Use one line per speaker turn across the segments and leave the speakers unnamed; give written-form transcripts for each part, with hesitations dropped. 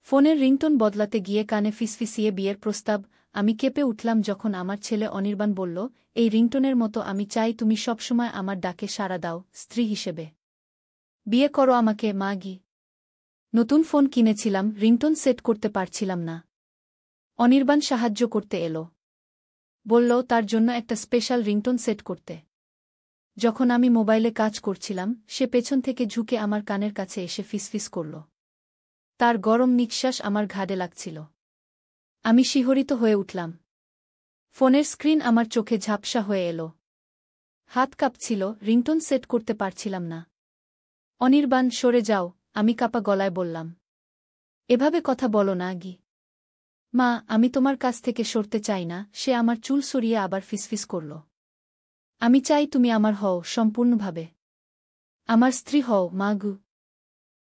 ফোনের রিংটোন বদলাতে গিয়ে কানে ফিসফিসিয়ে বিয়ের প্রস্তাব। আমি কেঁপে উঠলাম যখন আমার ছেলে অনির্বাণ বলল, এই রিংটোনের মতো আমি চাই তুমি সবসময় আমার ডাকে সাড়া দাও, স্ত্রী হিসেবে। বিয়ে করো আমাকে, মাগি। নতুন ফোন কিনেছিলাম, রিংটোন সেট করতে পারছিলাম না। অনির্বাণ সাহায্য করতে এলো। বলল তার জন্য একটা স্পেশাল রিংটোন সেট করতে। যখন আমি মোবাইলে কাজ করছিলাম, সে পেছন থেকে ঝুঁকে আমার কানের কাছে এসে ফিসফিস করল। তার গরম নিঃশ্বাস আমার ঘাড়ে লাগছিল। আমি শিহরিত হয়ে উঠলাম। ফোনের স্ক্রিন আমার চোখে ঝাপসা হয়ে এলো। হাত কাঁপছিল, রিংটোন সেট করতে পারছিলাম না। অনির্বাণ, সরে যাও, আমি কাঁপা গলায় বললাম। এভাবে কথা বলো না, গি। মা, আমি তোমার কাছ থেকে সরতে চাই না। সে আমার চুল সরিয়ে আবার ফিসফিস করল। আমি চাই তুমি আমার হও, সম্পূর্ণভাবে আমার স্ত্রী হও, মা গু।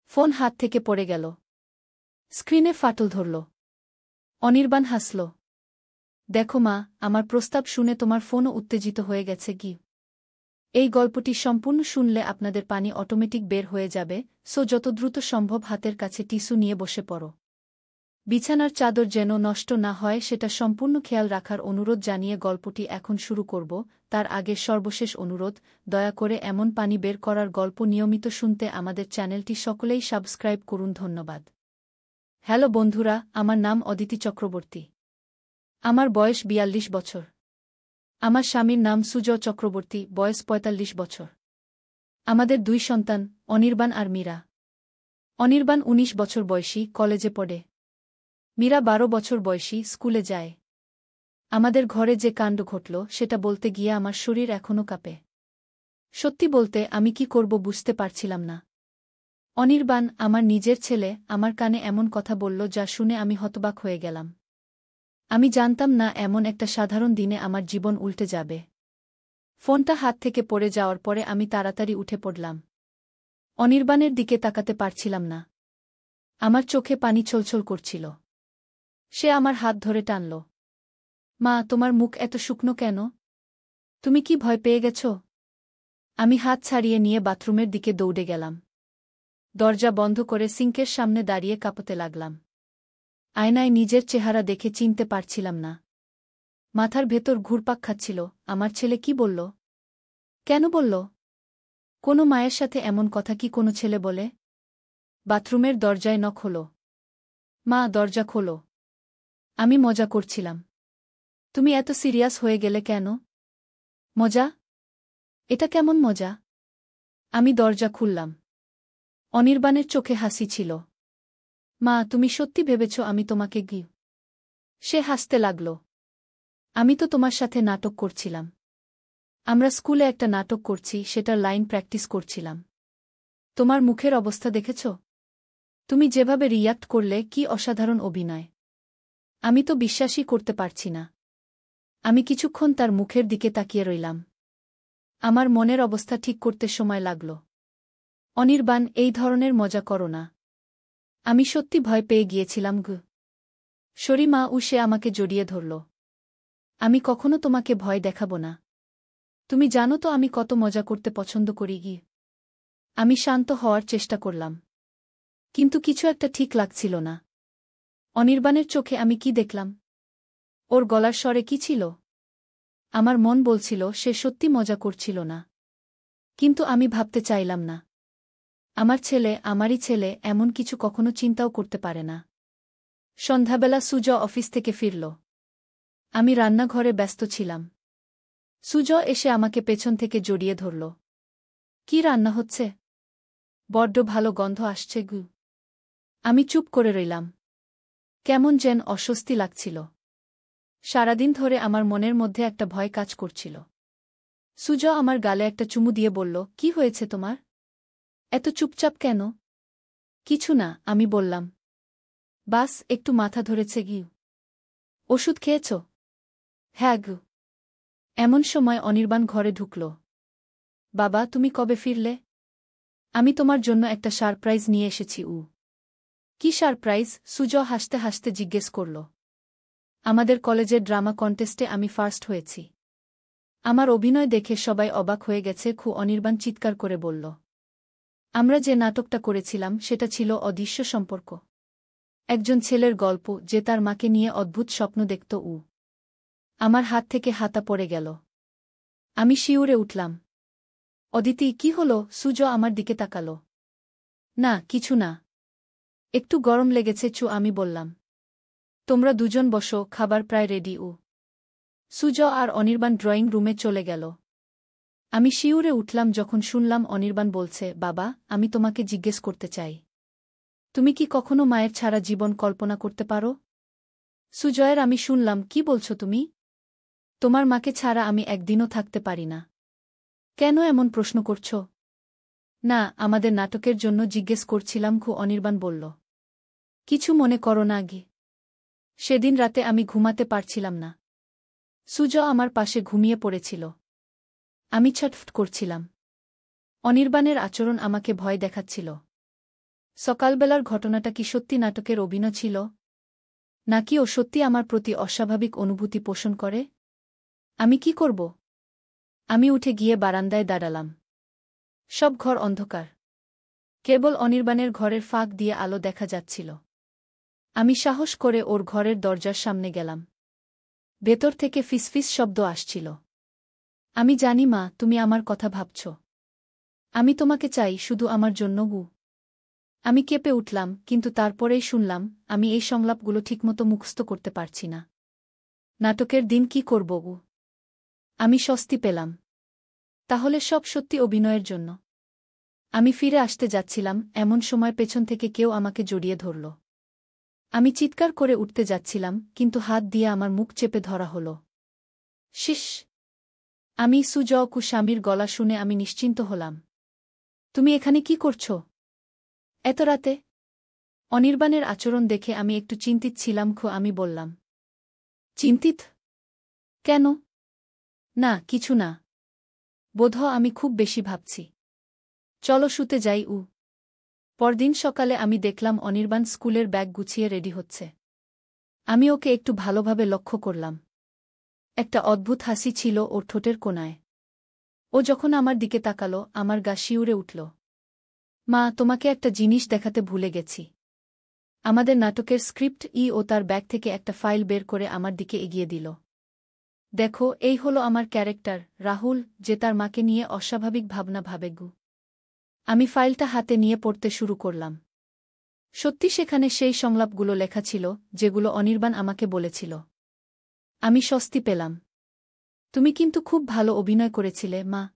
ফোন হাত থেকে পড়ে গেল। স্ক্রিনে ফাটল ধরল। অনির্বাণ হাসল। দেখো মা, আমার প্রস্তাব শুনে তোমার ফোনও উত্তেজিত হয়ে গেছে, গি। এই গল্পটি সম্পূর্ণ শুনলে আপনাদের পানি অটোমেটিক বের হয়ে যাবে, সো যত দ্রুত সম্ভব হাতের কাছে টিস্যু নিয়ে বসে পড়ো। বিছানার চাদর যেন নষ্ট না হয় সেটা সম্পূর্ণ খেয়াল রাখার অনুরোধ জানিয়ে গল্পটি এখন শুরু করব। তার আগে সর্বশেষ অনুরোধ, দয়া করে এমন পানি বের করার গল্প নিয়মিত শুনতে আমাদের চ্যানেলটি সকলেই সাবস্ক্রাইব করুন, ধন্যবাদ। হ্যালো বন্ধুরা, আমার নাম অদিতি চক্রবর্তী। আমার বয়স ৪২ বছর। আমার স্বামীর নাম সুজয় চক্রবর্তী, বয়স ৪৫ বছর। আমাদের ২ সন্তান, অনির্বাণ আর মীরা। অনির্বাণ ১৯ বছর বয়সী, কলেজে পড়ে। মীরা ১২ বছর বয়সী, স্কুলে যায়। আমাদের ঘরে যে কাণ্ড ঘটল সেটা বলতে গিয়ে আমার শরীর এখনও কাঁপে। সত্যি বলতে আমি কি করব বুঝতে পারছিলাম না। অনির্বাণ, আমার নিজের ছেলে, আমার কানে এমন কথা বলল যা শুনে আমি হতবাক হয়ে গেলাম। আমি জানতাম না এমন একটা সাধারণ দিনে আমার জীবন উল্টে যাবে। ফোনটা হাত থেকে পড়ে যাওয়ার পরে আমি তাড়াতাড়ি উঠে পড়লাম। অনির্বাণের দিকে তাকাতে পারছিলাম না। আমার চোখে পানি ছলছল করছিল। সে আমার হাত ধরে টানল। মা, তোমার মুখ এত শুকনো কেন? তুমি কি ভয় পেয়ে গেছ? আমি হাত ছাড়িয়ে নিয়ে বাথরুমের দিকে দৌড়ে গেলাম। দরজা বন্ধ করে সিঙ্কের সামনে দাঁড়িয়ে কাঁপতে লাগলাম। আয়নায় নিজের চেহারা দেখে চিনতে পারছিলাম না। মাথার ভেতর ঘুরপাক খাচ্ছিল, আমার ছেলে কি বলল? কেন বলল? কোনো মায়ের সাথে এমন কথা কি কোনো ছেলে বলে? বাথরুমের দরজায় নক হলো। মা, দরজা খোলো। আমি মজা করছিলাম। তুমি এত সিরিয়াস হয়ে গেলে কেন? মজা? এটা কেমন মজা? আমি দরজা খুললাম। অনির্বাণের চোখে হাসি ছিল। মা, তুমি সত্যি ভেবেছ আমি তোমাকে গি? সে হাসতে লাগল। আমি তো তোমার সাথে নাটক করছিলাম। আমরা স্কুলে একটা নাটক করছি, সেটার লাইন প্র্যাকটিস করছিলাম। তোমার মুখের অবস্থা দেখেছ? তুমি যেভাবে রিয়্যাক্ট করলে, কি অসাধারণ অভিনয়! আমি তো বিশ্বাসই করতে পারছি না। আমি কিছুক্ষণ তার মুখের দিকে তাকিয়ে রইলাম। আমার মনের অবস্থা ঠিক করতে সময় লাগল। অনির্বাণ, এই ধরনের মজা করো না। আমি সত্যি ভয় পেয়ে গিয়েছিলাম গু। সরি মা। সে আমাকে জড়িয়ে ধরল। আমি কখনো তোমাকে ভয় দেখাব না। তুমি জানো তো আমি কত মজা করতে পছন্দ করি, গি। আমি শান্ত হওয়ার চেষ্টা করলাম। কিন্তু কিছু একটা ঠিক লাগছিল না। অনির্বাণের চোখে আমি কি দেখলাম? ওর গলার স্বরে কি ছিল? আমার মন বলছিল সে সত্যি মজা করছিল না। কিন্তু আমি ভাবতে চাইলাম না। আমার ছেলে, আমারই ছেলে, এমন কিছু কখনো চিন্তাও করতে পারে না। সন্ধ্যাবেলা সুজয় অফিস থেকে ফিরল। আমি রান্নাঘরে ব্যস্ত ছিলাম। সুজয় এসে আমাকে পেছন থেকে জড়িয়ে ধরল। কি রান্না হচ্ছে? বড্ড ভালো গন্ধ আসছে, গু। আমি চুপ করে রইলাম। কেমন যেন অস্বস্তি লাগছিল। সারাদিন ধরে আমার মনের মধ্যে একটা ভয় কাজ করছিল। সুজয় আমার গালে একটা চুমু দিয়ে বলল, কি হয়েছে তোমার? এত চুপচাপ কেন? কিছু না, আমি বললাম। বাস একটু মাথা ধরেছে, গি। ওষুধ খেয়েছ? হ্যাঁ, গু। এমন সময় অনির্বাণ ঘরে ঢুকল। বাবা, তুমি কবে ফিরলে? আমি তোমার জন্য একটা সারপ্রাইজ নিয়ে এসেছি। কি সারপ্রাইজ? সুজয় হাসতে হাসতে জিজ্ঞেস করল। আমাদের কলেজের ড্রামা কন্টেস্টে আমি ফার্স্ট হয়েছি। আমার অভিনয় দেখে সবাই অবাক হয়ে গেছে, অনির্বাণ চিৎকার করে বলল। আমরা যে নাটকটা করেছিলাম সেটা ছিল অদৃশ্য সম্পর্ক। একজন ছেলের গল্প যে তার মাকে নিয়ে অদ্ভুত স্বপ্ন দেখত। আমার হাত থেকে হাতা পড়ে গেল। আমি শিউরে উঠলাম। অদিতি, কি হলো? সুজো আমার দিকে তাকাল। না, কিছু না। একটু গরম লেগেছে আমি বললাম। তোমরা দুজন বসো, খাবার প্রায় রেডি। সুজো আর অনির্বাণ ড্রয়িং রুমে চলে গেল। আমি শিউরে উঠলাম যখন শুনলাম অনির্বাণ বলছে, বাবা, আমি তোমাকে জিজ্ঞেস করতে চাই, তুমি কি কখনো মায়ের ছাড়া জীবন কল্পনা করতে পারো? সুজয়ের আমি শুনলাম, কি বলছো তুমি? তোমার মাকে ছাড়া আমি একদিনও থাকতে পারি না। কেন এমন প্রশ্ন করছ? না, আমাদের নাটকের জন্য জিজ্ঞেস করছিলাম। অনির্বাণ বলল। কিছু মনে করো না গি। সেদিন রাতে আমি ঘুমাতে পারছিলাম না। সুজো আমার পাশে ঘুমিয়ে পড়েছিল। আমি ছটফট করছিলাম। অনির্বাণের আচরণ আমাকে ভয় দেখাচ্ছিল। সকালবেলার ঘটনাটা কি সত্যি নাটকের অভিনয় ছিল, নাকি ও সত্যি আমার প্রতি অস্বাভাবিক অনুভূতি পোষণ করে? আমি কি করব? আমি উঠে গিয়ে বারান্দায় দাঁড়ালাম। সব ঘর অন্ধকার। কেবল অনির্বাণের ঘরের ফাঁক দিয়ে আলো দেখা যাচ্ছিল। আমি সাহস করে ওর ঘরের দরজার সামনে গেলাম। ভেতর থেকে ফিসফিস শব্দ আসছিল। আমি জানি মা, তুমি আমার কথা ভাবছ। আমি তোমাকে চাই, শুধু আমার জন্য। আমি কেঁপে উঠলাম, কিন্তু তারপরেই শুনলাম, আমি এই সংলাপগুলো ঠিকমতো মুখস্থ করতে পারছি না। নাটকের দিন কি করব? আমি স্বস্তি পেলাম। তাহলে সব সত্যি অভিনয়ের জন্য। আমি ফিরে আসতে যাচ্ছিলাম, এমন সময় পেছন থেকে কেউ আমাকে জড়িয়ে ধরল। আমি চিৎকার করে উঠতে যাচ্ছিলাম, কিন্তু হাত দিয়ে আমার মুখ চেপে ধরা হল। শিস! আমি সুজয়কু স্বামীর গলা শুনে আমি নিশ্চিন্ত হলাম। তুমি এখানে কি করছ এত রাতে? অনির্বাণের আচরণ দেখে আমি একটু চিন্তিত ছিলাম। আমি বললাম। চিন্তিত? কেন? না, কিছু না। বোধহয় আমি খুব বেশি ভাবছি। চলো শুতে যাই। পরদিন সকালে আমি দেখলাম অনির্বাণ স্কুলের ব্যাগ গুছিয়ে রেডি হচ্ছে। আমি ওকে একটু ভালোভাবে লক্ষ্য করলাম। একটা অদ্ভুত হাসি ছিল ওর ঠোঁটের কোণায়। ও যখন আমার দিকে তাকালো, আমার গা শিউরে উঠল। মা, তোমাকে একটা জিনিস দেখাতে ভুলে গেছি। আমাদের নাটকের স্ক্রিপ্ট। ও তার ব্যাগ থেকে একটা ফাইল বের করে আমার দিকে এগিয়ে দিল। দেখো, এই হলো আমার ক্যারেক্টার, রাহুল, যে তার মাকে নিয়ে অস্বাভাবিক ভাবনা ভাবে। আমি ফাইলটা হাতে নিয়ে পড়তে শুরু করলাম। সত্যি সেখানে সেই সংলাপগুলো লেখা ছিল, যেগুলো অনির্বাণ আমাকে বলেছিল। আমি স্বস্তি পেলাম। তুমি কিন্তু খুব ভালো অভিনয় করেছিলে, মা।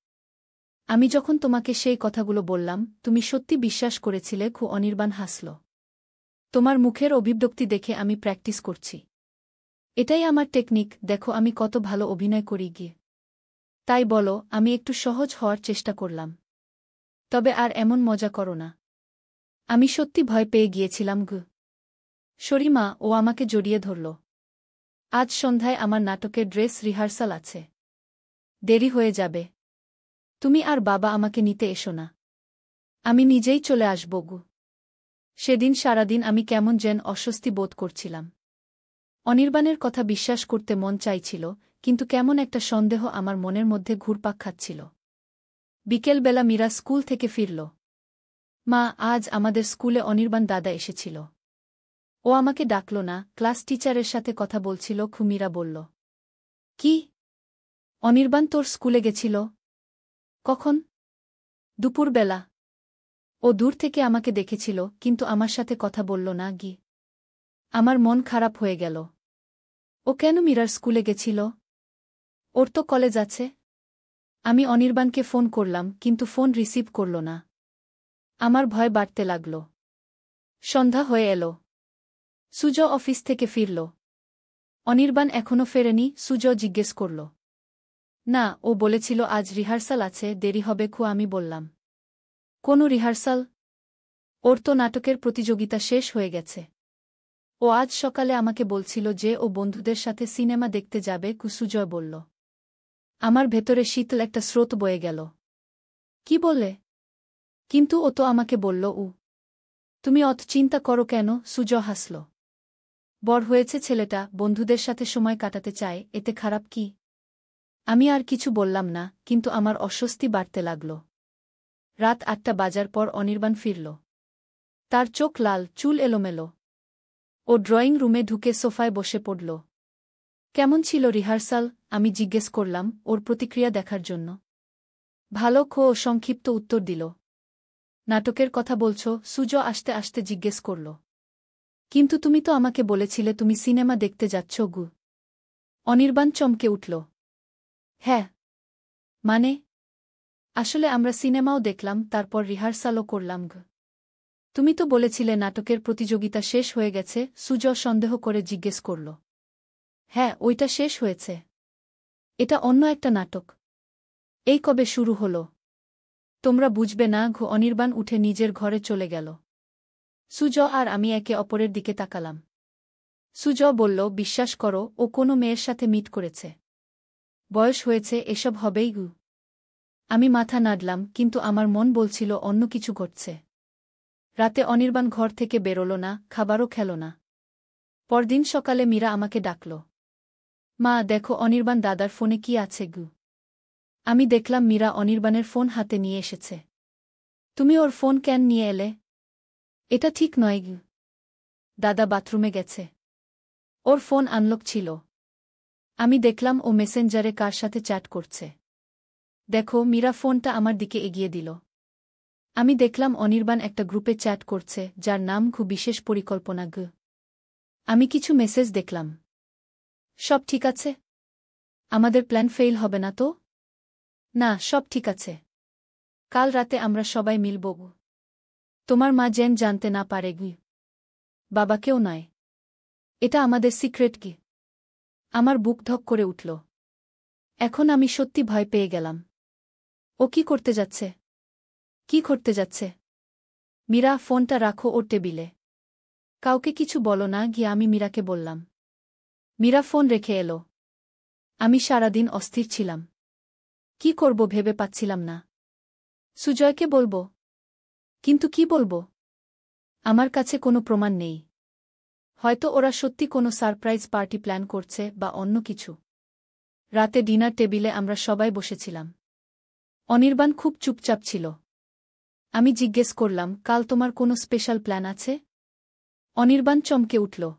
আমি যখন তোমাকে সেই কথাগুলো বললাম, তুমি সত্যি বিশ্বাস করেছিলে। অনির্বাণ হাসল। তোমার মুখের অভিব্যক্তি দেখে আমি প্র্যাকটিস করছি। এটাই আমার টেকনিক। দেখো আমি কত ভালো অভিনয় করি গিয়ে। তাই বলো, আমি একটু সহজ হওয়ার চেষ্টা করলাম। তবে আর এমন মজা করো না। আমি সত্যি ভয় পেয়ে গিয়েছিলাম। শরীমা, ও আমাকে জড়িয়ে ধরল। আজ সন্ধ্যায় আমার নাটকের ড্রেস রিহার্সাল আছে। দেরি হয়ে যাবে। তুমি আর বাবা আমাকে নিতে এসো না। আমি নিজেই চলে আসব। সেদিন সারাদিন আমি কেমন যেন অস্বস্তি বোধ করছিলাম। অনির্বাণের কথা বিশ্বাস করতে মন চাইছিল, কিন্তু কেমন একটা সন্দেহ আমার মনের মধ্যে ঘুরপাক খাচ্ছিল। বিকেলবেলা মীরা স্কুল থেকে ফিরল। মা, আজ আমাদের স্কুলে অনির্বাণ দাদা এসেছিল। ও আমাকে ডাকল না, ক্লাস টিচারের সাথে কথা বলছিল। মীরা বলল। কি? অনির্বাণ তোর স্কুলে গেছিল? কখন? দুপুরবেলা। ও দূর থেকে আমাকে দেখেছিল, কিন্তু আমার সাথে কথা বলল না। আমার মন খারাপ হয়ে গেল। ও কেন মীরার স্কুলে গেছিল? ওর তো কলেজ আছে। আমি অনির্বাণকে ফোন করলাম, কিন্তু ফোন রিসিভ করল না। আমার ভয় বাড়তে লাগল। সন্ধ্যা হয়ে এল। সুজো অফিস থেকে ফিরল। অনির্বাণ এখনো ফেরেনি? সুজো জিজ্ঞেস করল। না, ও বলেছিল আজ রিহার্সাল আছে, দেরি হবে। আমি বললাম। কোনো রিহার্সাল? ওর তো নাটকের প্রতিযোগিতা শেষ হয়ে গেছে। ও আজ সকালে আমাকে বলছিল যে ও বন্ধুদের সাথে সিনেমা দেখতে যাবে। সুজয় বলল। আমার ভেতরে শীতল একটা স্রোত বয়ে গেল। কি বলে? কিন্তু ও তো আমাকে বলল। তুমি অত চিন্তা করো কেন? সুজয় হাসল। বড় হয়েছে ছেলেটা, বন্ধুদের সাথে সময় কাটাতে চায়, এতে খারাপ কি? আমি আর কিছু বললাম না, কিন্তু আমার অস্বস্তি বাড়তে লাগল। রাত ৮টা বাজার পর অনির্বাণ ফিরল। তার চোখ লাল, চুল এলোমেলো। ও ড্রয়িং রুমে ঢুকে সোফায় বসে পড়ল। কেমন ছিল রিহার্সাল? আমি জিজ্ঞেস করলাম ওর প্রতিক্রিয়া দেখার জন্য। ভালো খো সংক্ষিপ্ত উত্তর দিল। নাটকের কথা বলছ? সুজো আসতে আসতে জিজ্ঞেস করল। কিন্তু তুমি তো আমাকে বলেছিলে তুমি সিনেমা দেখতে যাচ্ছ গু। অনির্বাণ চমকে উঠল। হ্যাঁ। মানে? আসলে আমরা সিনেমাও দেখলাম, তারপর রিহার্সালও করলাম গু। তুমি তো বলেছিলে নাটকের প্রতিযোগিতা শেষ হয়ে গেছে। সুজো সন্দেহ করে জিজ্ঞেস করল। হ্যাঁ, ওইটা শেষ হয়েছে। এটা অন্য একটা নাটক। এই কবে শুরু হলো? তোমরা বুঝবে না ঘু। অনির্বাণ উঠে নিজের ঘরে চলে গেল। সুজো আর আমি একে অপরের দিকে তাকালাম। সুজো বলল, বিশ্বাস করো, ও কোনো মেয়ের সাথে মিট করেছে। বয়স হয়েছে, এসব হবেই গু। আমি মাথা নাড়লাম, কিন্তু আমার মন বলছিল অন্য কিছু ঘটছে। রাতে অনির্বাণ ঘর থেকে বেরোল না, খাবারও খেল না। পরদিন সকালে মীরা আমাকে ডাকল। মা, দেখো অনির্বাণ দাদার ফোনে কি আছে গু। আমি দেখলাম মীরা অনির্বাণের ফোন হাতে নিয়ে এসেছে। তুমি ওর ফোন কেন নিয়ে এলে? এটা ঠিক নয় গু। দাদা বাথরুমে গেছে। ওর ফোন আনলক ছিল। আমি দেখলাম ও মেসেঞ্জারে কার সাথে চ্যাট করছে। দেখো, মীরা ফোনটা আমার দিকে এগিয়ে দিল। আমি দেখলাম অনির্বাণ একটা গ্রুপে চ্যাট করছে, যার নাম ঘু বিশেষ পরিকল্পনা গু। আমি কিছু মেসেজ দেখলাম। সব ঠিক আছে? আমাদের প্ল্যান ফেইল হবে না তো? না, সব ঠিক আছে। কাল রাতে আমরা সবাই মিলব গু। তোমার মা যেন জানতে না পারে গু। বাবাকেও নয়। এটা আমাদের সিক্রেট কি। আমার বুক ধক করে উঠল। এখন আমি সত্যি ভয় পেয়ে গেলাম। ও কি করতে যাচ্ছে? কি করতে যাচ্ছে? মীরা, ফোনটা রাখো ওর টেবিলে। কাউকে কিছু বলো না। গিয়ে আমি মীরাকে বললাম। মীরা ফোন রেখে এলো। আমি সারাদিন অস্থির ছিলাম। কি করব ভেবে পাচ্ছিলাম না। সুজয়কে বলবো? কিন্তু কি বলবো? আমার কাছে কোনো প্রমাণ নেই। হয়তো ওরা সত্যি কোনো সারপ্রাইজ পার্টি প্ল্যান করছে বা অন্য কিছু। রাতে ডিনার টেবিলে আমরা সবাই বসেছিলাম। অনির্বাণ খুব চুপচাপ ছিল। আমি জিজ্ঞেস করলাম, কাল তোমার কোনো স্পেশাল প্ল্যান আছে? অনির্বাণ চমকে উঠল।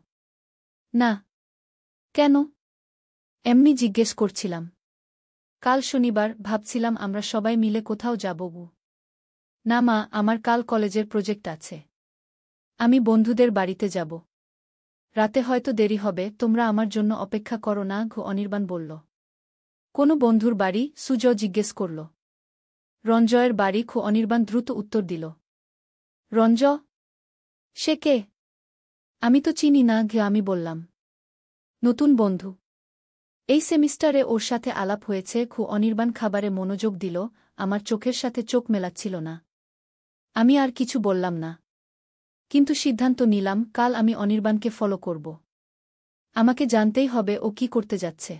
না। কেন? এমনি জিজ্ঞেস করছিলাম। কাল শনিবার, ভাবছিলাম আমরা সবাই মিলে কোথাও যাব গু। না মা, আমার কাল কলেজের প্রজেক্ট আছে। আমি বন্ধুদের বাড়িতে যাব। রাতে হয়তো দেরি হবে, তোমরা আমার জন্য অপেক্ষা করো না ঘু। অনির্বাণ বলল। কোনো বন্ধুর বাড়ি? সুজয় জিজ্ঞেস করল। রঞ্জয়ের বাড়ি খু। অনির্বাণ দ্রুত উত্তর দিল। রঞ্জ? সে কে? আমি তো চিনি না ঘে। আমি বললাম। নতুন বন্ধু। এই সেমিস্টারে ওর সাথে আলাপ হয়েছে খু। অনির্বাণ খাবারে মনোযোগ দিল। আমার চোখের সাথে চোখ মেলাচ্ছিল না। আমি আর কিছু বললাম না। কিন্তু সিদ্ধান্ত নিলাম, কাল আমি অনির্বাণকে ফলো করব। আমাকে জানতেই হবে ও কি করতে যাচ্ছে।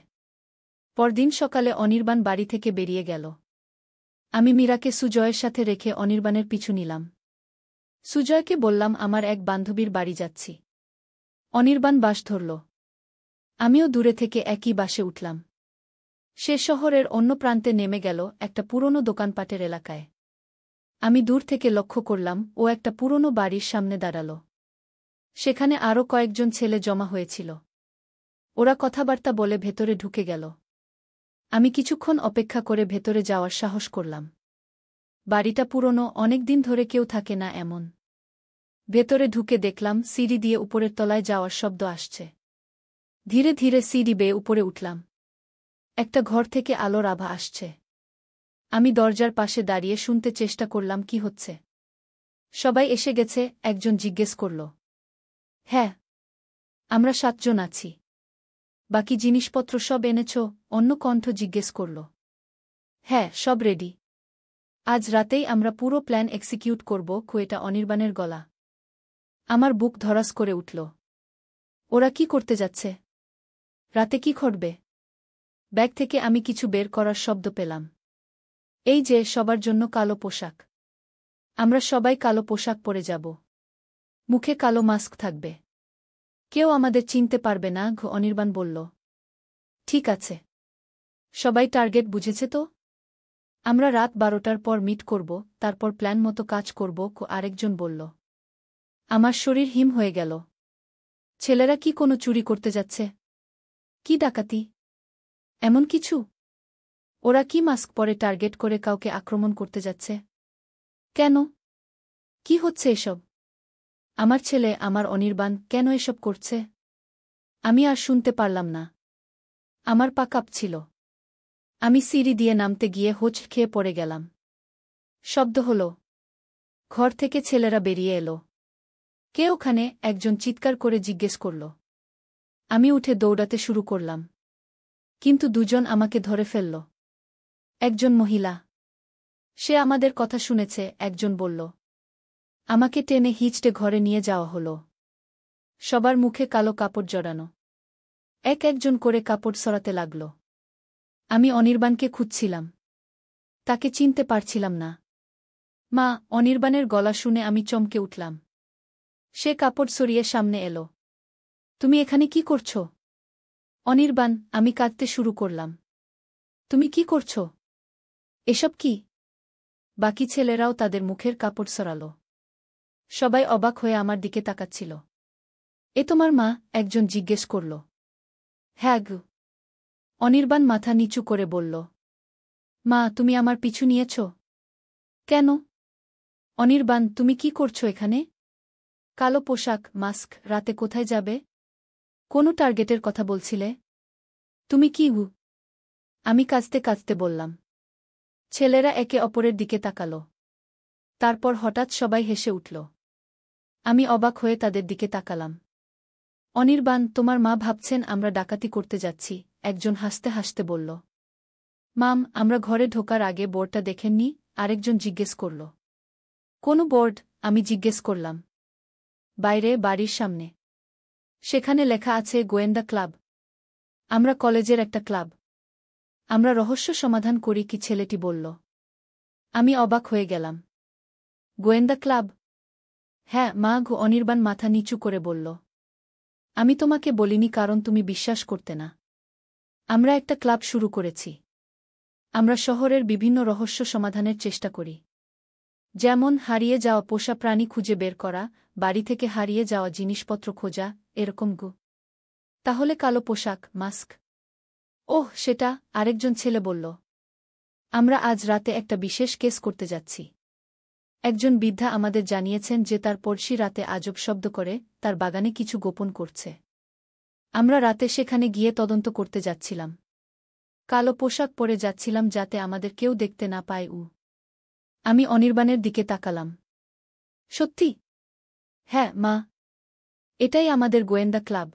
পরদিন সকালে অনির্বাণ বাড়ি থেকে বেরিয়ে গেল। আমি মীরাকে সুজয়ের সাথে রেখে অনির্বাণের পিছু নিলাম। সুজয়কে বললাম, আমার এক বান্ধবীর বাড়ি যাচ্ছি। অনির্বাণ বাস ধরল। আমিও দূরে থেকে একই বাসে উঠলাম। সে শহরের অন্য প্রান্তে নেমে গেল, একটা পুরনো দোকানপাটের এলাকায়। আমি দূর থেকে লক্ষ্য করলাম ও একটা পুরনো বাড়ির সামনে দাঁড়াল। সেখানে আরও কয়েকজন ছেলে জমা হয়েছিল। ওরা কথাবার্তা বলে ভেতরে ঢুকে গেল। আমি কিছুক্ষণ অপেক্ষা করে ভেতরে যাওয়ার সাহস করলাম। বাড়িটা পুরনো, অনেক দিন ধরে কেউ থাকে না এমন। ভেতরে ঢুকে দেখলাম সিঁড়ি দিয়ে উপরের তলায় যাওয়ার শব্দ আসছে। ধীরে ধীরে সিঁড়ি বেয়ে উপরে উঠলাম। একটা ঘর থেকে আলোর আভা আসছে। আমি দরজার পাশে দাঁড়িয়ে শুনতে চেষ্টা করলাম কি হচ্ছে। সবাই এসে গেছে? একজন জিজ্ঞেস করল। হ্যাঁ। আমরা 7 জন আছি। বাকি জিনিসপত্র সব এনেছ? অন্য কণ্ঠ জিজ্ঞেস করল। হ্যাঁ, সব রেডি। আজ রাতেই আমরা পুরো প্ল্যান এক্সিকিউট করব। এটা অনির্বাণের গলা। আমার বুক ধড়াস করে উঠল। ওরা কি করতে যাচ্ছে? রাতে কি ঘটবে? ব্যাগ থেকে আমি কিছু বের করার শব্দ পেলাম। এই যে, সবার জন্য কালো পোশাক। আমরা সবাই কালো পোশাক পরে যাব। মুখে কালো মাস্ক থাকবে। কেউ আমাদের চিনতে পারবে না ঘ। অনির্বাণ বলল। ঠিক আছে। সবাই টার্গেট বুঝেছে তো? আমরা রাত 12টার পর মিট করব, তারপর প্ল্যান মতো কাজ করব। আরেকজন বলল। আমার শরীর হিম হয়ে গেল। ছেলেরা কি কোনো চুরি করতে যাচ্ছে? কি ডাকাতি? এমন কিছু? ওরা কি মাস্ক পরে টার্গেট করে কাউকে আক্রমণ করতে যাচ্ছে? কেন? কি হচ্ছে এসব? আমার ছেলে, আমার অনির্বাণ কেন এসব করছে? আমি আর শুনতে পারলাম না। আমার পা কাঁপছিল। আমি সিঁড়ি দিয়ে নামতে গিয়ে হোঁচ খেয়ে পড়ে গেলাম। শব্দ হল। ঘর থেকে ছেলেরা বেরিয়ে এলো। কে ওখানে? একজন চিৎকার করে জিজ্ঞেস করল। আমি উঠে দৌড়াতে শুরু করলাম। কিন্তু দুজন আমাকে ধরে ফেলল। একজন মহিলা। সে আমাদের কথা শুনেছে, একজন বলল। আমাকে টেনে হিঁচড়ে ঘরে নিয়ে যাওয়া হলো। সবার মুখে কালো কাপড় জড়ানো। একজন করে কাপড় সরাতে লাগল। আমি অনির্বাণকে খুঁজছিলাম। তাকে চিনতে পারছিলাম না। মা! অনির্বাণের গলা শুনে আমি চমকে উঠলাম। সে কাপড় সরিয়ে সামনে এলো। তুমি এখানে কি করছ? অনির্বাণ! আমি কাঁদতে শুরু করলাম। তুমি কি করছ? এসব কি? বাকি ছেলেরাও তাদের মুখের কাপড় সরাল। সবাই অবাক হয়ে আমার দিকে তাকাচ্ছিল। এ তোমার মা? একজন জিজ্ঞেস করল। হ্যাঁ গো। অনির্বাণ মাথা নিচু করে বলল। মা, তুমি আমার পিছু নিয়েছ? কেন? অনির্বাণ, তুমি কি করছো এখানে? কালো পোশাক, মাস্ক, রাতে কোথায় যাবে? কোনো টার্গেটের কথা বলছিলে? তুমি কি গু? আমি কাঁদতে কাঁদতে বললাম। ছেলেরা একে অপরের দিকে তাকাল। তারপর হঠাৎ সবাই হেসে উঠল। আমি অবাক হয়ে তাদের দিকে তাকালাম। অনির্বাণ, তোমার মা ভাবছেন আমরা ডাকাতি করতে যাচ্ছি, একজন হাসতে হাসতে বলল। মাম, আমরা ঘরে ঢোকার আগে বোর্ডটা দেখেননি? আরেকজন জিজ্ঞেস করল। কোনো বোর্ড? আমি জিজ্ঞেস করলাম। বাইরে, বাড়ির সামনে। সেখানে লেখা আছে গোয়েন্দা ক্লাব। আমরা কলেজের একটা ক্লাব। আমরা রহস্য সমাধান করি কি? ছেলেটি বলল। আমি অবাক হয়ে গেলাম। গোয়েন্দা ক্লাব? হ্যাঁ মা গো, অনির্বাণ মাথা নিচু করে বলল। আমি তোমাকে বলিনি কারণ তুমি বিশ্বাস করতে না। আমরা একটা ক্লাব শুরু করেছি। আমরা শহরের বিভিন্ন রহস্য সমাধানের চেষ্টা করি। যেমন হারিয়ে যাওয়া পোষা প্রাণী খুঁজে বের করা, বাড়ি থেকে হারিয়ে যাওয়া জিনিসপত্র খোঁজা, এরকম গো। তাহলে কালো পোশাক, মাস্ক? ওহ সেটা, আরেকজন ছেলে বলল। আমরা আজ রাতে একটা বিশেষ কেস করতে যাচ্ছি। একজন বৃদ্ধা আমাদের জানিয়েছেন যে তার পড়শি রাতে আজব শব্দ করে তার বাগানে কিছু গোপন করছে। আমরা রাতে সেখানে গিয়ে তদন্ত করতে যাচ্ছিলাম। কালো পোশাক পরে যাচ্ছিলাম যাতে আমাদের কেউ দেখতে না পায়। আমি অনির্বাণের দিকে তাকালাম। সত্যি? হ্যাঁ মা। এটাই আমাদের গোয়েন্দা ক্লাব।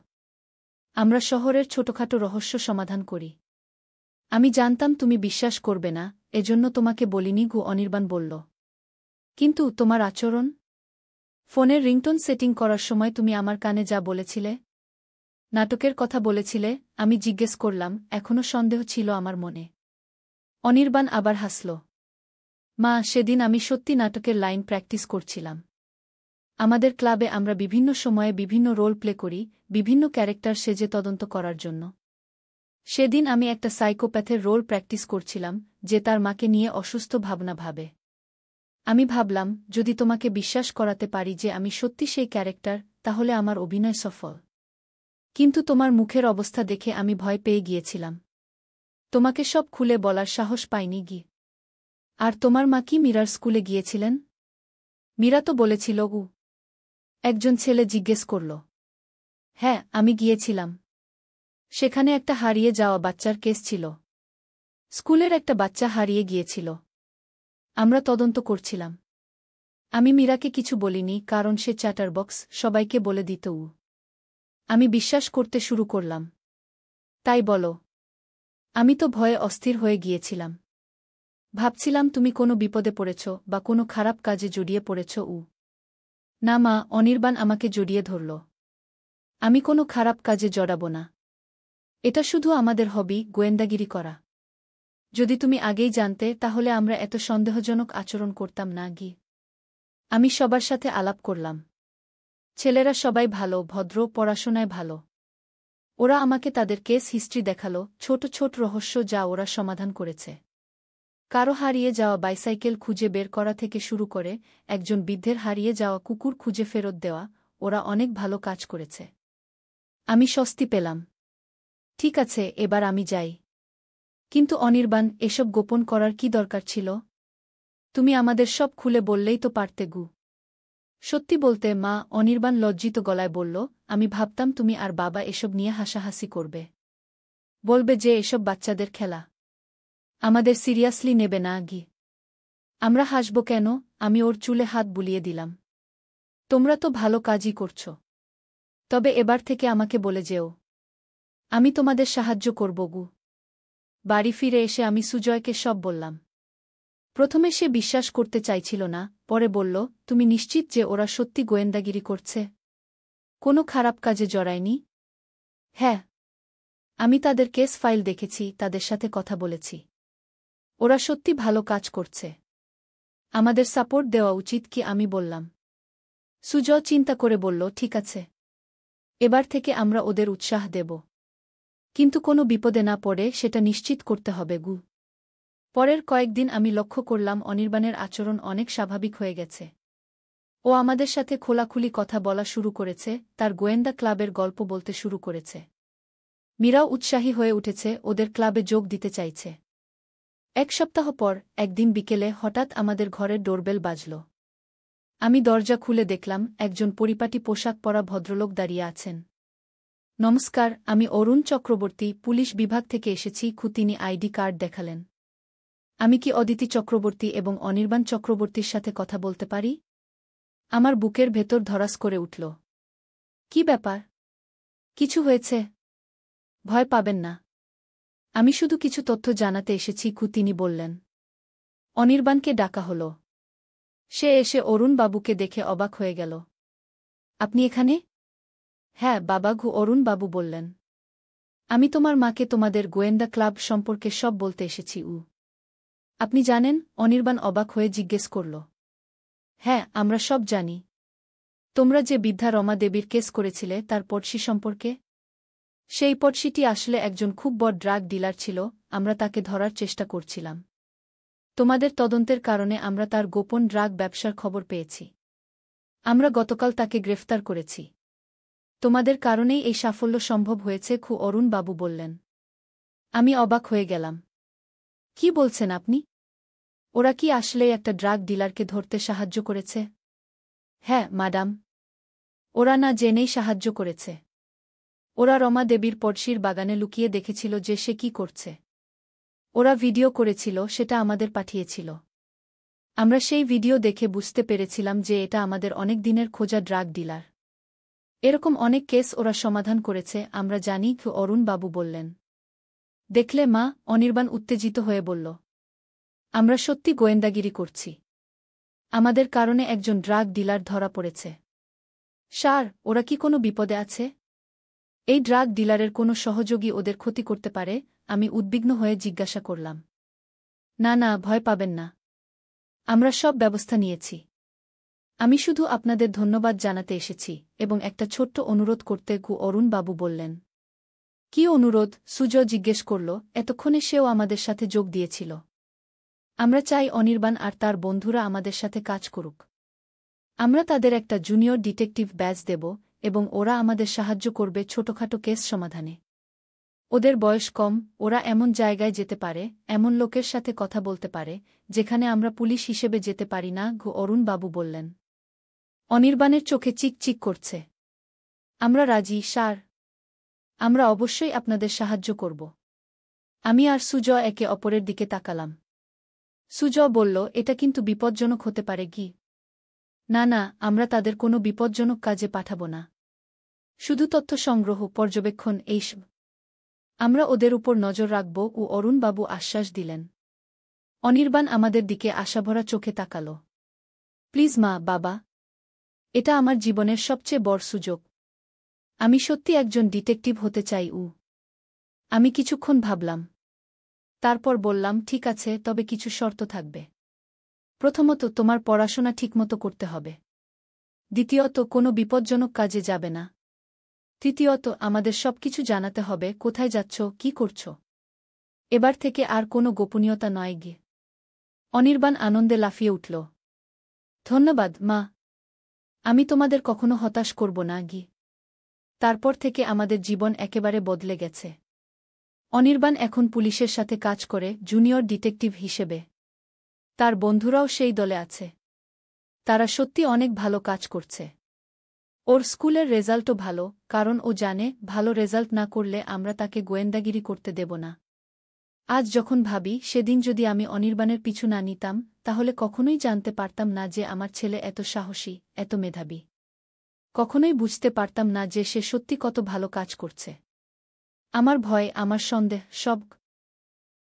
আমরা শহরের ছোটখাটো রহস্য সমাধান করি। আমি জানতাম তুমি বিশ্বাস করবে না, এজন্য তোমাকে বলিনি গো, অনির্বাণ বলল। কিন্তু তোমার আচরণ? ফোনের রিংটোন সেটিং করার সময় তুমি আমার কানে যা বলেছিলে, নাটকের কথা বলেছিলে, আমি জিজ্ঞেস করলাম। এখনও সন্দেহ ছিল আমার মনে। অনির্বাণ আবার হাসল। মা, সেদিন আমি সত্যি নাটকের লাইন প্র্যাকটিস করছিলাম। আমাদের ক্লাবে আমরা বিভিন্ন সময়ে বিভিন্ন রোল প্লে করি, বিভিন্ন ক্যারেক্টার সেজে তদন্ত করার জন্য। সেদিন আমি একটা সাইকোপ্যাথের রোল প্র্যাকটিস করছিলাম, যে তার মাকে নিয়ে অসুস্থ ভাবনা ভাবে। আমি ভাবলাম, যদি তোমাকে বিশ্বাস করাতে পারি যে আমি সত্যি সেই ক্যারেক্টার, তাহলে আমার অভিনয় সফল। কিন্তু তোমার মুখের অবস্থা দেখে আমি ভয় পেয়ে গিয়েছিলাম। তোমাকে সব খুলে বলার সাহস পাইনি গি। আর তোমার মা কি মীরার স্কুলে গিয়েছিলেন? মীরা তো বলেছিল গু। একজন ছেলে জিজ্ঞেস করল। হ্যাঁ, আমি গিয়েছিলাম। সেখানে একটা হারিয়ে যাওয়া বাচ্চার কেস ছিল। স্কুলের একটা বাচ্চা হারিয়ে গিয়েছিল। আমরা তদন্ত করছিলাম। আমি মীরাকে কিছু বলিনি কারণ সে চ্যাটারবক্স, সবাইকে বলে দিত। আমি বিশ্বাস করতে শুরু করলাম। তাই বলো। আমি তো ভয়ে অস্থির হয়ে গিয়েছিলাম। ভাবছিলাম তুমি কোনো বিপদে পড়েছ বা কোনো খারাপ কাজে জড়িয়ে পড়েছ। না মা, অনির্বাণ আমাকে জড়িয়ে ধরল। আমি কোনো খারাপ কাজে জড়াব না। এটা শুধু আমাদের হবি, গোয়েন্দাগিরি করা। যদি তুমি আগেই জানতে তাহলে আমরা এত সন্দেহজনক আচরণ করতাম না গি। আমি সবার সাথে আলাপ করলাম। ছেলেরা সবাই ভালো, ভদ্র, পড়াশোনায় ভালো। ওরা আমাকে তাদের কেস হিস্ট্রি দেখালো, ছোট ছোট রহস্য যা ওরা সমাধান করেছে। কারো হারিয়ে যাওয়া বাইসাইকেল খুঁজে বের করা থেকে শুরু করে একজন বৃদ্ধের হারিয়ে যাওয়া কুকুর খুঁজে ফেরত দেওয়া, ওরা অনেক ভালো কাজ করেছে। আমি স্বস্তি পেলাম। ঠিক আছে, এবার আমি যাই। কিন্তু অনির্বাণ, এসব গোপন করার কি দরকার ছিল? তুমি আমাদের সব খুলে বললেই তো পারতে গু। সত্যি বলতে মা, অনির্বাণ লজ্জিত গলায় বলল, আমি ভাবতাম তুমি আর বাবা এসব নিয়ে হাসাহাসি করবে। বলবে যে এসব বাচ্চাদের খেলা। আমাদের সিরিয়াসলি নেবে না গি। আমরা হাসব কেন? আমি ওর চুলে হাত বুলিয়ে দিলাম। তোমরা তো ভালো কাজই করছ। তবে এবার থেকে আমাকে বলে যেও। আমি তোমাদের সাহায্য করব গু। বাড়ি ফিরে এসে আমি সুজয়কে সব বললাম। প্রথমে সে বিশ্বাস করতে চাইছিল না, পরে বলল, তুমি নিশ্চিত যে ওরা সত্যি গোয়েন্দাগিরি করছে? কোনো খারাপ কাজে জড়ায়নি? হ্যাঁ। আমি তাদের কেস ফাইল দেখেছি, তাদের সাথে কথা বলেছি। ওরা সত্যি ভালো কাজ করছে। আমাদের সাপোর্ট দেওয়া উচিত কি? আমি বললাম। সুজয় চিন্তা করে বলল, ঠিক আছে। এবার থেকে আমরা ওদের উৎসাহ দেব। কিন্তু কোনো বিপদে না পড়ে সেটা নিশ্চিত করতে হবে গু। পরের কয়েকদিন আমি লক্ষ্য করলাম অনির্বাণের আচরণ অনেক স্বাভাবিক হয়ে গেছে। ও আমাদের সাথে খোলাখুলি কথা বলা শুরু করেছে, তার গোয়েন্দা ক্লাবের গল্প বলতে শুরু করেছে। মীরাও উৎসাহী হয়ে উঠেছে, ওদের ক্লাবে যোগ দিতে চাইছে। এক সপ্তাহ পর একদিন বিকেলে হঠাৎ আমাদের ঘরের ডোরবেল বাজল। আমি দরজা খুলে দেখলাম একজন পরিপাটি পোশাক পরা ভদ্রলোক দাঁড়িয়ে আছেন। নমস্কার, আমি অরুণ চক্রবর্তী, পুলিশ বিভাগ থেকে এসেছি। তিনি আইডি কার্ড দেখালেন। আমি কি অদিতি চক্রবর্তী এবং অনির্বাণ চক্রবর্তীর সাথে কথা বলতে পারি? আমার বুকের ভেতর ধরাস করে উঠল। কি ব্যাপার? কিছু হয়েছে? ভয় পাবেন না। আমি শুধু কিছু তথ্য জানাতে এসেছি, তিনি বললেন। অনির্বাণকে ডাকা হল। সে এসে অরুণ বাবুকে দেখে অবাক হয়ে গেল। আপনি এখানে? হ্যাঁ বাবা, অরুণ বাবু বললেন। আমি তোমার মাকে তোমাদের গোয়েন্দা ক্লাব সম্পর্কে সব বলতে এসেছি। আপনি জানেন? অনির্বাণ অবাক হয়ে জিজ্ঞেস করল। হ্যাঁ, আমরা সব জানি। তোমরা যে বৃদ্ধা রমা দেবীর কেস করেছিলে তার পড়শি সম্পর্কে? সেই পড়শিটি আসলে একজন খুব বড় ড্রাগ ডিলার ছিল, আমরা তাকে ধরার চেষ্টা করছিলাম। তোমাদের তদন্তের কারণে আমরা তার গোপন ড্রাগ ব্যবসার খবর পেয়েছি। আমরা গতকাল তাকে গ্রেফতার করেছি। তোমাদের কারণেই এই সাফল্য সম্ভব হয়েছে, অরুণ বাবু বললেন। আমি অবাক হয়ে গেলাম। কি বলছেন আপনি? ওরা কি আসলেই একটা ড্রাগ ডিলারকে ধরতে সাহায্য করেছে? হ্যাঁ ম্যাডাম। ওরা না জেনেই সাহায্য করেছে। ওরা রমা দেবীর পড়শির বাগানে লুকিয়ে দেখেছিল যে সে কি করছে। ওরা ভিডিও করেছিল, সেটা আমাদের পাঠিয়েছিল। আমরা সেই ভিডিও দেখে বুঝতে পেরেছিলাম যে এটা আমাদের অনেক দিনের খোঁজা ড্রাগ ডিলার। এরকম অনেক কেস ওরা সমাধান করেছে, আমরা জানি, অরুণ বাবু বললেন। দেখলে মা, অনির্বাণ উত্তেজিত হয়ে বলল। আমরা সত্যি গোয়েন্দাগিরি করছি। আমাদের কারণে একজন ড্রাগ ডিলার ধরা পড়েছে। স্যার, ওরা কি কোনো বিপদে আছে? এই ড্রাগ ডিলারের কোনো সহযোগী ওদের ক্ষতি করতে পারে? আমি উদ্বিগ্ন হয়ে জিজ্ঞাসা করলাম। না না, ভয় পাবেন না। আমরা সব ব্যবস্থা নিয়েছি। আমি শুধু আপনাদের ধন্যবাদ জানাতে এসেছি এবং একটা ছোট্ট অনুরোধ করতে, অরুণ বাবু বললেন। কি অনুরোধ? সুজয় জিজ্ঞেস করল। এতক্ষণে সেও আমাদের সাথে যোগ দিয়েছিল। আমরা চাই অনির্বাণ আর তার বন্ধুরা আমাদের সাথে কাজ করুক। আমরা তাদের একটা জুনিয়র ডিটেকটিভ ব্যাজ দেব এবং ওরা আমাদের সাহায্য করবে ছোটখাটো কেস সমাধানে। ওদের বয়স কম, ওরা এমন জায়গায় যেতে পারে, এমন লোকের সাথে কথা বলতে পারে যেখানে আমরা পুলিশ হিসেবে যেতে পারি না, অরুণ বাবু বললেন। অনির্বাণের চোখে চিকচিক করছে। আমরা রাজি স্যার। আমরা অবশ্যই আপনাদের সাহায্য করব। আমি আর সুজয় একে অপরের দিকে তাকালাম। সুজয় বলল, এটা কিন্তু বিপজ্জনক হতে পারে কি? না না, আমরা তাদের কোনো বিপজ্জনক কাজে পাঠাব না। শুধু তথ্য সংগ্রহ, পর্যবেক্ষণ, এইসব। আমরা ওদের উপর নজর রাখব, অরুণ বাবু আশ্বাস দিলেন। অনির্বাণ আমাদের দিকে আশাভরা চোখে তাকাল। প্লিজ মা, বাবা। এটা আমার জীবনের সবচেয়ে বড় সুযোগ। আমি সত্যি একজন ডিটেকটিভ হতে চাই। আমি কিছুক্ষণ ভাবলাম। তারপর বললাম, ঠিক আছে, তবে কিছু শর্ত থাকবে। প্রথমত, তোমার পড়াশোনা ঠিকমতো করতে হবে। দ্বিতীয়ত, কোনো বিপজ্জনক কাজে যাবে না। তৃতীয়ত, আমাদের সবকিছু জানাতে হবে, কোথায় যাচ্ছ, কি করছ। এবার থেকে আর কোনো গোপনীয়তা নয় গিয়ে। অনির্বাণ আনন্দে লাফিয়ে উঠল। ধন্যবাদ মা। আমি তোমাদের কখনো হতাশ করব না গি। তারপর থেকে আমাদের জীবন একেবারে বদলে গেছে। অনির্বাণ এখন পুলিশের সাথে কাজ করে জুনিয়র ডিটেকটিভ হিসেবে। তার বন্ধুরাও সেই দলে আছে। তারা সত্যি অনেক ভালো কাজ করছে। ওর স্কুলের রেজাল্টও ভালো, কারণ ও জানে ভালো রেজাল্ট না করলে আমরা তাকে গোয়েন্দাগিরি করতে দেব না। আজ যখন ভাবি সেদিন যদি আমি অনির্বাণের পিছু না নিতাম, তাহলে কখনোই জানতে পারতাম না যে আমার ছেলে এত সাহসী, এত মেধাবী। কখনোই বুঝতে পারতাম না যে সে সত্যি কত ভালো কাজ করছে। আমার ভয়, আমার সন্দেহ, সব